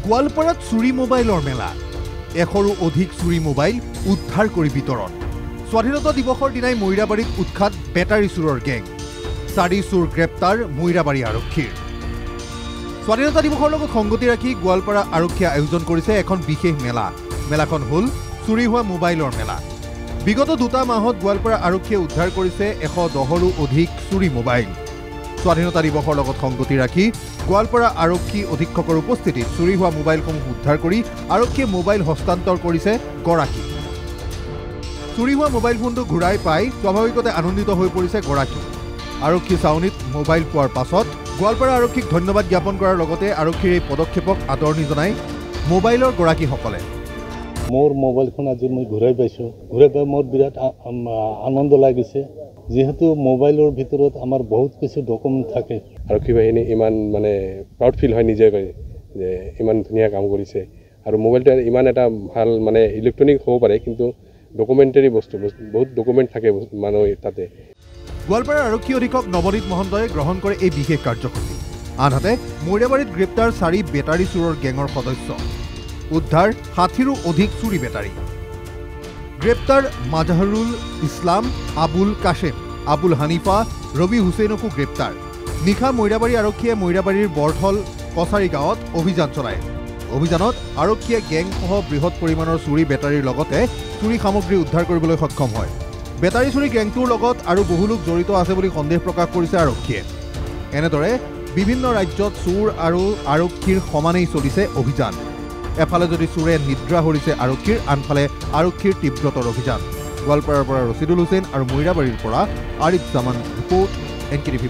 গোৱালপাৰাত চুৰি মোবাইলৰ মেলা, 100ৰো অধিক চুৰি মোবাইল উদ্ধাৰ কৰি বিতৰণ। স্বাধীনতা দিৱসৰ দিনাই মৈৰাবাৰীত উৎখাত বেটাৰী চোৰৰ গেং, 4 চোৰ গ্ৰেপ্তাৰ মৈৰাবাৰী আৰক্ষীৰ। স্বাধীনতা দিৱসৰ লগত সংগতি ৰাখি গোৱালপাৰা আৰক্ষীয়ে আয়োজন কৰিছে এখন বিশেষ মেলা। মেলাখন হ'ল চুৰি হোৱা মোবাইলৰ মেলা। বিগত 2 মাহত গোৱালপাৰা আৰক্ষীয়ে উদ্ধাৰ কৰিছে 110ৰো অধিক চুৰি মোবাইল। স্বাধীনতা দিৱসৰ লগত সংগতি ৰাখি গোৱালপাৰা আৰক্ষী অধীক্ষকৰ উপস্থিতিত চুৰি হোৱা মোবাইলসমূহ উদ্ধাৰ কৰি আৰক্ষীয়ে মোবাইল হস্তান্তৰ কৰিছে গৰাকী। চুৰি হোৱা মোবাইল ফোনটো ঘূৰাই পাই স্বাভাৱিকতে আনন্দিত হৈ পৰিছে গৰাকী। আৰক্ষী ছাউনীত মোবাইল পোৱাৰ পাছত গোৱালপাৰা আৰক্ষীক ধন্যবাদ জ্ঞাপন কৰাৰ লগতে আৰক্ষীৰ এই পদক্ষেপক আদৰণি জনায় মোবাইলৰ গৰাকীসকলে। মোৰ মোবাইলখন আজি মই ঘূৰাই পাইছোঁ। ঘূৰাই পাই মোৰ বিৰাট আনন্দ লাগিছে, যিহেতু মোবাইলৰ ভিতৰত আমাৰ বহুত কিছু ডকুমেণ্ট থাকে। আৰক্ষী বাহিনী ইমান প্ৰাউড ফিল হয় নিজে যে ইমান ধুনীয়া কাম কৰিছে। আৰু মোবাইলটো ইমান এটা ভাল ইলেক্ট্ৰনিক হ'ব পাৰে, কিন্তু ডকুমেণ্টাৰী বস্তু বহুত ডকুমেণ্ট থাকে মানুহ তাতে। গোৱালপাৰা আৰক্ষী অধীক্ষক নৱনীত মহন্তই গ্ৰহণ কৰে এই বিশেষ কাৰ্যসূচী। আনহাতে মৈৰাবাৰীত গ্ৰেপ্তাৰ 4 বেটাৰী চোৰৰ গেঙৰ সদস্য, উদ্ধাৰ 60ৰো অধিক চুৰি বেটাৰী। গ্ৰেপ্তাৰ মাজহাৰুল ইছলাম, আবুল কাশেম, আবুল হানিফা, ৰবি হুছেইনকো গ্ৰেপ্তাৰ। নিশা মৈৰাবাৰী আৰক্ষীয়ে মৈৰাবাৰীৰ বৰথল কছাৰী গাঁৱত অভিযান চলায়। অভিযানত আৰক্ষীয়ে গেংসহ বৃহৎ পৰিমাণৰ চুৰি বেটাৰীৰ লগতে চুৰি সামগ্ৰী উদ্ধাৰ কৰিবলৈ সক্ষম হয়। বেটাৰী চুৰি গেংটোৰ লগত আৰু বহু লোক জড়িত আছে বুলি সন্দেহ প্ৰকাশ কৰিছে আৰক্ষীয়ে। এনেদৰে বিভিন্ন ৰাজ্যত চোৰ আৰু আৰক্ষীৰ সমানেই চলিছে অভিযান। এফালে যদি চোৰে নিদ্ৰা হৰিছে আৰক্ষীৰ, আনফালে আৰক্ষীৰ তীব্ৰতৰ অভিযান। গোৱালপাৰাৰ পৰা ৰচিদুল হুছেইন আৰু মৈৰাবাৰীৰ পৰা আৰিফ জামান ৰিপৰ্ট, NKTV+।